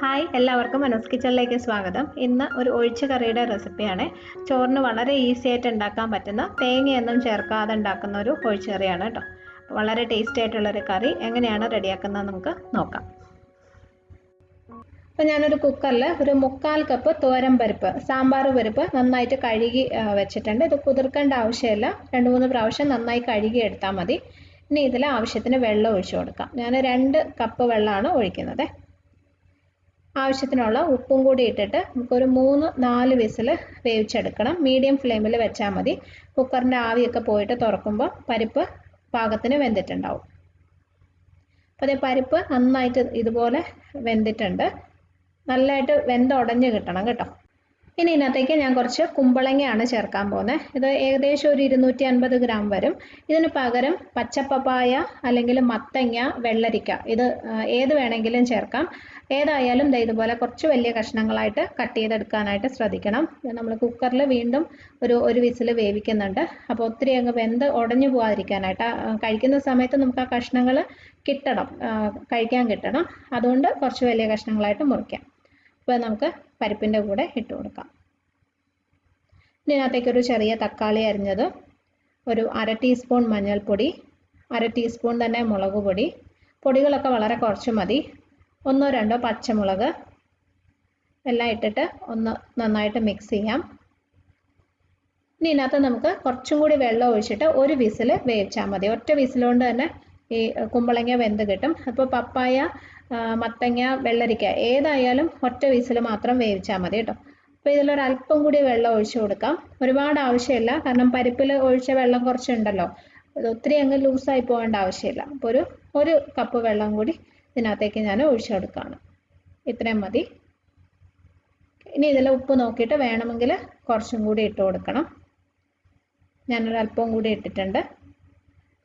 Hi എല്ലാവർക്കും മനോസ് കിച്ചണിലേക്ക് സ്വാഗതം. ഇന്ന് ഒരു ഒഴിച്ച കറിയുടെ റെസിപ്പിയാണ്. ചോറിന് വളരെ ഈസി ആയിട്ട് ഉണ്ടാക്കാൻ പറ്റുന്ന തേങ്ങയൊന്നും ചേർക്കാതെ ഉണ്ടാക്കുന്ന ഒരു ഒഴിച്ച കറിയാണ് കേട്ടോ. വളരെ ടേസ്റ്റി ആയിട്ടുള്ളൊരു കറി എങ്ങനെയാണ് റെഡിയാക്കുന്നത് നമുക്ക് നോക്കാം. അപ്പോൾ ഞാനൊരു കുക്കറിൽ ഒരു 1/4 കപ്പ് തോരൻ പരിപ്പ്, സാമ്പാർ പരിപ്പ് നന്നായിട്ട് കഴുകി വെച്ചിട്ടുണ്ട്. ഇത് കുതിർക്കേണ്ട ആവശ്യമില്ല, 2-3 പ്രാവശ്യം നന്നായി കഴുകി എടുത്താൽ മതി. ഇനി ഇതിൽ ആവശ്യത്തിന് വെള്ളം ഒഴിച്ചു കൊടുക്കാം. ഞാൻ 2 കപ്പ് വെള്ളമാണ് ഒഴിക്കുന്നത്. ആവശ്യത്തിനുള്ള ഉപ്പും കൂടി ഇട്ടിട്ട് നമുക്കൊരു 3-4 വിസിൽ വേവിച്ചെടുക്കണം. മീഡിയം ഫ്ലെയിമിൽ വെച്ചാൽ മതി. കുക്കറിൻ്റെ ആവിയൊക്കെ പോയിട്ട് തുറക്കുമ്പോൾ പരിപ്പ് പാകത്തിന് വെന്തിട്ടുണ്ടാവും. അപ്പോൾ അതേ പരിപ്പ് നന്നായിട്ട് ഇതുപോലെ വെന്തിട്ടുണ്ട്. നല്ലതായിട്ട് വെന്തുടഞ്ഞ് കിട്ടണം കേട്ടോ. ഇനി ഇതിനകത്തേക്ക് ഞാൻ കുറച്ച് കുമ്പളങ്ങയാണ് ചേർക്കാൻ പോകുന്നത്. ഇത് ഏകദേശം ഒരു 250 ഗ്രാം വരും. ഇതിന് പകരം പച്ചപ്പപ്പായ അല്ലെങ്കിൽ മത്തങ്ങ, വെള്ളരിക്ക, ഇത് ഏത് വേണമെങ്കിലും ചേർക്കാം. ഏതായാലും ഇതുപോലെ കുറച്ച് വലിയ കഷ്ണങ്ങളായിട്ട് കട്ട് ചെയ്തെടുക്കാനായിട്ട് ശ്രദ്ധിക്കണം. നമ്മൾ കുക്കറിൽ വീണ്ടും ഒരു വിസിൽ വേവിക്കുന്നുണ്ട്. അപ്പോൾ ഒത്തിരി അങ്ങ് വെന്ത് ഉടഞ്ഞു പോകാതിരിക്കാനായിട്ട് കഴിക്കുന്ന സമയത്ത് നമുക്ക് ആ കഷ്ണങ്ങൾ കഴിക്കാൻ കിട്ടണം. അതുകൊണ്ട് കുറച്ച് വലിയ കഷ്ണങ്ങളായിട്ട് മുറിക്കാം. അപ്പോൾ നമുക്ക് പരിപ്പിൻ്റെ കൂടെ ഇട്ട് കൊടുക്കാം. ഇതിനകത്തേക്കൊരു ചെറിയ തക്കാളി അരിഞ്ഞത്, ഒരു 1/2 ടീസ്പൂൺ മഞ്ഞൾപ്പൊടി, 1/2 ടീസ്പൂൺ തന്നെ മുളക് പൊടി, പൊടികളൊക്കെ വളരെ കുറച്ച് മതി, 1-2 പച്ചമുളക് എല്ലാം ഇട്ടിട്ട് ഒന്ന് നന്നായിട്ട് മിക്സ് ചെയ്യാം. ഇനി ഇതിനകത്ത് നമുക്ക് കുറച്ചും കൂടി വെള്ളം ഒഴിച്ചിട്ട് ഒരു വിസിൽ വേവിച്ചാൽ മതി. ഒറ്റ വിസിലുകൊണ്ട് തന്നെ ഈ കുമ്പളങ്ങ വെന്ത് കിട്ടും. അപ്പോൾ പപ്പായ, മത്തങ്ങ, വെള്ളരിക്ക ഏതായാലും ഒറ്റ വിസിൽ മാത്രം വേവിച്ചാൽ മതി കേട്ടോ. അപ്പോൾ ഇതിലൊരല്പം കൂടി വെള്ളം ഒഴിച്ചു കൊടുക്കാം. ഒരുപാട് ആവശ്യമില്ല, കാരണം പരിപ്പിൽ ഒഴിച്ച വെള്ളം കുറച്ചുണ്ടല്ലോ. അത് ഒത്തിരി അങ്ങ് ലൂസായി പോകേണ്ട ആവശ്യമില്ല. അപ്പോൾ ഒരു കപ്പ് വെള്ളം കൂടി ഇതിനകത്തേക്ക് ഞാൻ ഒഴിച്ചു കൊടുക്കുകയാണ്. ഇത്രയും മതി. ഇനി ഇതിൽ ഉപ്പ് നോക്കിയിട്ട് വേണമെങ്കിൽ കുറച്ചും കൂടി ഇട്ട് കൊടുക്കണം. ഞാനൊരല്പം കൂടി ഇട്ടിട്ടുണ്ട്.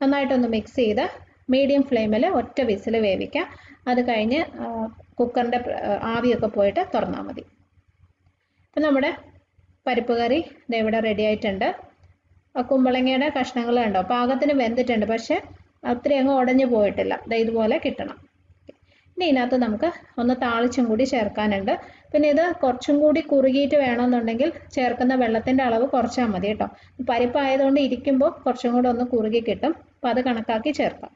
നന്നായിട്ടൊന്ന് മിക്സ് ചെയ്ത് മീഡിയം ഫ്ലെയിമിൽ ഒറ്റ വിസിൽ വേവിക്കാം. അത് കഴിഞ്ഞ് കുക്കറിൻ്റെ ആവിയൊക്കെ പോയിട്ട് തുറന്നാൽ മതി. അപ്പം നമ്മുടെ പരിപ്പ് കറി ഇവിടെ റെഡി ആയിട്ടുണ്ട്. കുമ്പളങ്ങയുടെ കഷ്ണങ്ങൾ കണ്ടോ, പാകത്തിന് വെന്തിട്ടുണ്ട്, പക്ഷേ ഒത്തിരി അങ്ങ് ഉടഞ്ഞു പോയിട്ടില്ല. ഇതുപോലെ കിട്ടണം. ഇനി ഇതിനകത്ത് നമുക്ക് ഒന്ന് താളിച്ചും കൂടി ചേർക്കാനുണ്ട്. പിന്നെ ഇത് കുറച്ചും കൂടി കുറുകിയിട്ട് വേണമെന്നുണ്ടെങ്കിൽ ചേർക്കുന്ന വെള്ളത്തിൻ്റെ അളവ് കുറച്ചാൽ മതി കേട്ടോ. പരിപ്പായതുകൊണ്ട് ഇരിക്കുമ്പോൾ കുറച്ചും കൂടി ഒന്ന് കുറുകി കിട്ടും. അപ്പോൾ അത് കണക്കാക്കി ചേർക്കാം.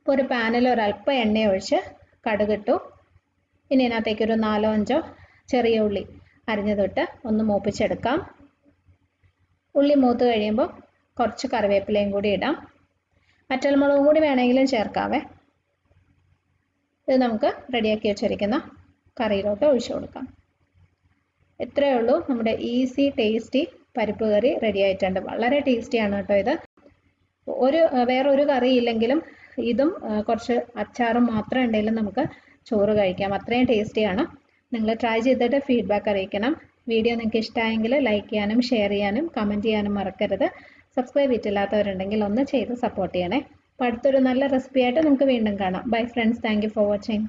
ഇപ്പോൾ ഒരു പാനിൽ ഒരല്പം എണ്ണ ഒഴിച്ച് കടുകിട്ടു. ഇനി ഇതിനകത്തേക്ക് ഒരു 4-5 ചെറിയ ഉള്ളി അരിഞ്ഞതിട്ട് ഒന്ന് മൂപ്പിച്ചെടുക്കാം. ഉള്ളി മൂത്ത് കഴിയുമ്പോൾ കുറച്ച് കറിവേപ്പിലയും കൂടി ഇടാം. വറ്റൽമുളകും കൂടി വേണമെങ്കിലും ചേർക്കാവേ. ഇത് നമുക്ക് റെഡിയാക്കി വെച്ചിരിക്കുന്ന കറിയിലോട്ട് ഒഴിച്ചു കൊടുക്കാം. ഇത്രയേ ഉള്ളൂ, നമ്മുടെ ഈസി ടേസ്റ്റി പരിപ്പ് കറി റെഡി ആയിട്ടുണ്ട്. വളരെ ടേസ്റ്റിയാണ് കേട്ടോ ഇത്. വേറൊരു കറി ഇല്ലെങ്കിലും ഇതും കുറച്ച് അച്ചാറും മാത്രം ഉണ്ടെങ്കിലും നമുക്ക് ചോറ് കഴിക്കാം. അത്രയും ടേസ്റ്റിയാണ്. നിങ്ങൾ ട്രൈ ചെയ്തിട്ട് ഫീഡ്ബാക്ക് അറിയിക്കണം. വീഡിയോ നിങ്ങൾക്ക് ഇഷ്ടമായെങ്കിൽ ലൈക്ക് ചെയ്യാനും ഷെയർ ചെയ്യാനും കമൻറ്റ് ചെയ്യാനും മറക്കരുത്. സബ്സ്ക്രൈബ് ചെയ്തിട്ടില്ലാത്തവരുണ്ടെങ്കിൽ ഒന്ന് ചെയ്ത് സപ്പോർട്ട് ചെയ്യണേ. അപ്പോൾ അടുത്തൊരു നല്ല റെസിപ്പി ആയിട്ട് നമുക്ക് വീണ്ടും കാണാം. Bye friends, thank you for watching.